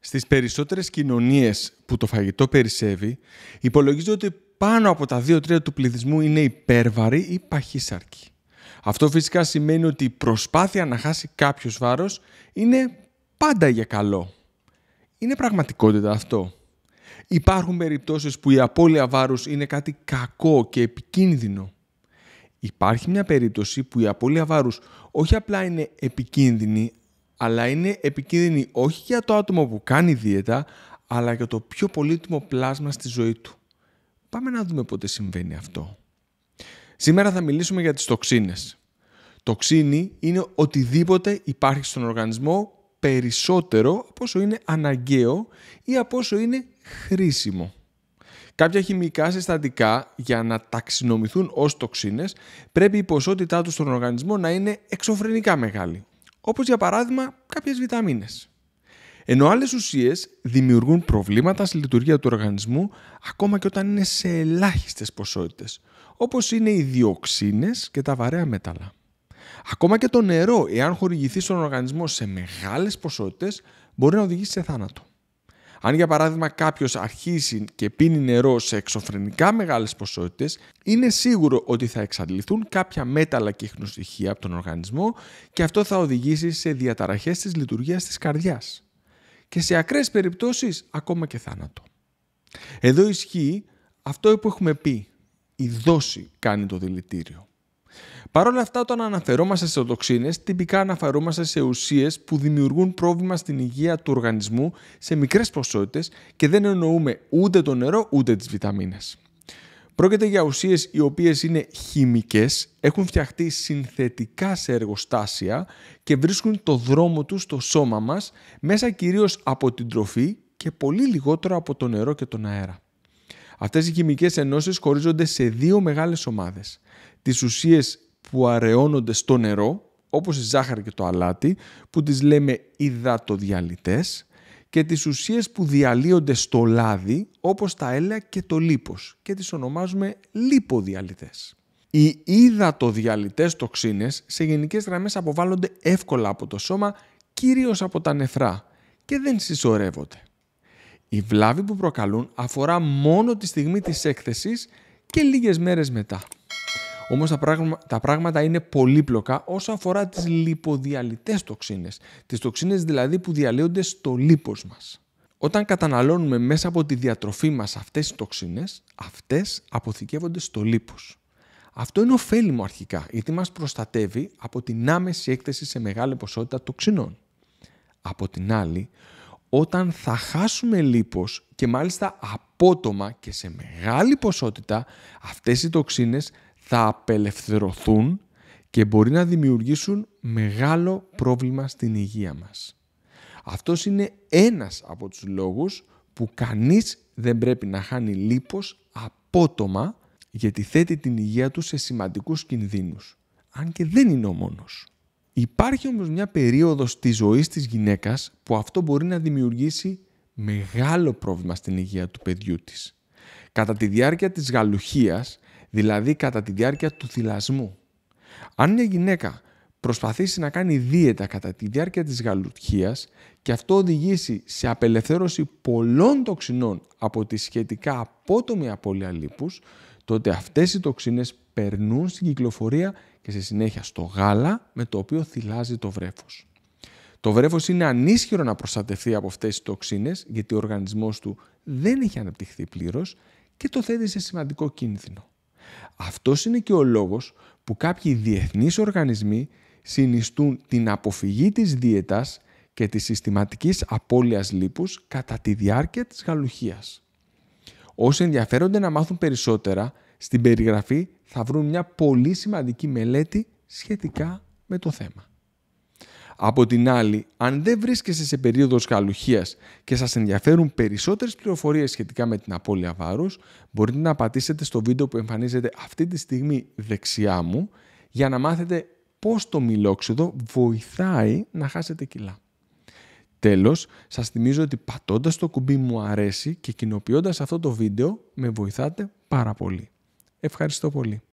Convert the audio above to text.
Στις περισσότερες κοινωνίες που το φαγητό περισσεύει, υπολογίζεται ότι πάνω από τα 2/3 του πληθυσμού είναι υπέρβαροι ή παχύσαρκοι. Αυτό φυσικά σημαίνει ότι η προσπάθεια να χάσει κάποιος βάρος είναι πάντα για καλό. Είναι πραγματικότητα αυτό? Υπάρχουν περιπτώσεις που η απώλεια βάρους είναι κάτι κακό και επικίνδυνο? Υπάρχει μια περίπτωση που η απώλεια βάρους όχι απλά είναι επικίνδυνη, αλλά είναι επικίνδυνη όχι για το άτομο που κάνει δίαιτα, αλλά για το πιο πολύτιμο πλάσμα στη ζωή του. Πάμε να δούμε πότε συμβαίνει αυτό. Σήμερα θα μιλήσουμε για τις τοξίνες. Τοξίνη είναι οτιδήποτε υπάρχει στον οργανισμό περισσότερο από όσο είναι αναγκαίο ή από όσο είναι χρήσιμο. Κάποια χημικά συστατικά, για να ταξινομηθούν ως τοξίνες, πρέπει η ποσότητά τους στον οργανισμό να είναι εξωφρενικά μεγάλη, όπως για παράδειγμα κάποιες βιταμίνες. Ενώ άλλες ουσίες δημιουργούν προβλήματα στη λειτουργία του οργανισμού ακόμα και όταν είναι σε ελάχιστες ποσότητες, όπως είναι οι διοξίνες και τα βαρέα μέταλλα. Ακόμα και το νερό, εάν χορηγηθεί στον οργανισμό σε μεγάλες ποσότητες, μπορεί να οδηγήσει σε θάνατο. Αν για παράδειγμα κάποιος αρχίσει και πίνει νερό σε εξωφρενικά μεγάλες ποσότητες, είναι σίγουρο ότι θα εξαντληθούν κάποια μέταλλα και ιχνοστοιχεία από τον οργανισμό και αυτό θα οδηγήσει σε διαταραχές της λειτουργίας της καρδιάς. Και σε ακραίες περιπτώσεις ακόμα και θάνατο. Εδώ ισχύει αυτό που έχουμε πει. Η δόση κάνει το δηλητήριο. Παρ' όλα αυτά, όταν αναφερόμαστε σε τοξίνες, τυπικά αναφερόμαστε σε ουσίες που δημιουργούν πρόβλημα στην υγεία του οργανισμού σε μικρές ποσότητες και δεν εννοούμε ούτε το νερό ούτε τις βιταμίνες. Πρόκειται για ουσίες οι οποίες είναι χημικές, έχουν φτιαχτεί συνθετικά σε εργοστάσια και βρίσκουν το δρόμο τους στο σώμα μας μέσα κυρίως από την τροφή και πολύ λιγότερο από το νερό και τον αέρα. Αυτές οι χημικές ενώσεις χωρίζονται σε δύο μεγάλες ομάδες. Τις ουσίες που αραιώνονται στο νερό, όπως η ζάχαρη και το αλάτι, που τις λέμε υδατοδιαλυτές, και τις ουσίες που διαλύονται στο λάδι, όπως τα έλαια και το λίπος, και τις ονομάζουμε λιποδιαλυτές. Οι υδατοδιαλυτές τοξίνες σε γενικές γραμμές αποβάλλονται εύκολα από το σώμα, κυρίως από τα νεφρά, και δεν συσσωρεύονται. Η βλάβη που προκαλούν αφορά μόνο τη στιγμή της έκθεσης και λίγες μέρες μετά. Όμως τα πράγματα είναι πολύπλοκα όσο αφορά τις λιποδιαλυτές τοξίνες, τις τοξίνες δηλαδή που διαλύονται στο λίπος μας. Όταν καταναλώνουμε μέσα από τη διατροφή μας αυτές τις τοξίνες, αυτές αποθηκεύονται στο λίπος. Αυτό είναι ωφέλιμο αρχικά, γιατί μας προστατεύει από την άμεση έκθεση σε μεγάλη ποσότητα τοξινών. Από την άλλη, όταν θα χάσουμε λίπος και μάλιστα απότομα και σε μεγάλη ποσότητα, αυτές οι τοξίνες θα απελευθερωθούν και μπορεί να δημιουργήσουν μεγάλο πρόβλημα στην υγεία μας. Αυτός είναι ένας από τους λόγους που κανείς δεν πρέπει να χάνει λίπος απότομα, γιατί θέτει την υγεία του σε σημαντικούς κινδύνους, αν και δεν είναι ο μόνος. Υπάρχει όμως μια περίοδος της ζωής της γυναίκας που αυτό μπορεί να δημιουργήσει μεγάλο πρόβλημα στην υγεία του παιδιού της. Κατά τη διάρκεια της γαλουχίας, δηλαδή κατά τη διάρκεια του θυλασμού. Αν μια γυναίκα προσπαθήσει να κάνει δίαιτα κατά τη διάρκεια της γαλουχίας και αυτό οδηγήσει σε απελευθέρωση πολλών τοξινών από τη σχετικά απότομη απώλεια λίπους, τότε αυτές οι τοξίνες περνούν στην κυκλοφορία και στη συνέχεια στο γάλα με το οποίο θυλάζει το βρέφος. Το βρέφος είναι ανίσχυρο να προστατευτεί από αυτές τις τοξίνες γιατί ο οργανισμός του δεν έχει αναπτυχθεί πλήρως και το θέτει σε σημαντικό κίνδυνο. Αυτός είναι και ο λόγος που κάποιοι διεθνείς οργανισμοί συνιστούν την αποφυγή της δίαιτας και της συστηματικής απώλειας λίπους κατά τη διάρκεια της γαλουχίας. Όσοι ενδιαφέρονται να μάθουν περισσότερα, στην περιγραφή θα βρουν μια πολύ σημαντική μελέτη σχετικά με το θέμα. Από την άλλη, αν δεν βρίσκεστε σε περίοδος γαλουχίας και σας ενδιαφέρουν περισσότερες πληροφορίες σχετικά με την απώλεια βάρους, μπορείτε να πατήσετε στο βίντεο που εμφανίζεται αυτή τη στιγμή δεξιά μου για να μάθετε πώς το μυλόξιδο βοηθάει να χάσετε κιλά. Τέλος, σας θυμίζω ότι πατώντας το κουμπί μου αρέσει και κοινοποιώντας αυτό το βίντεο με βοηθάτε πάρα πολύ. Ευχαριστώ πολύ.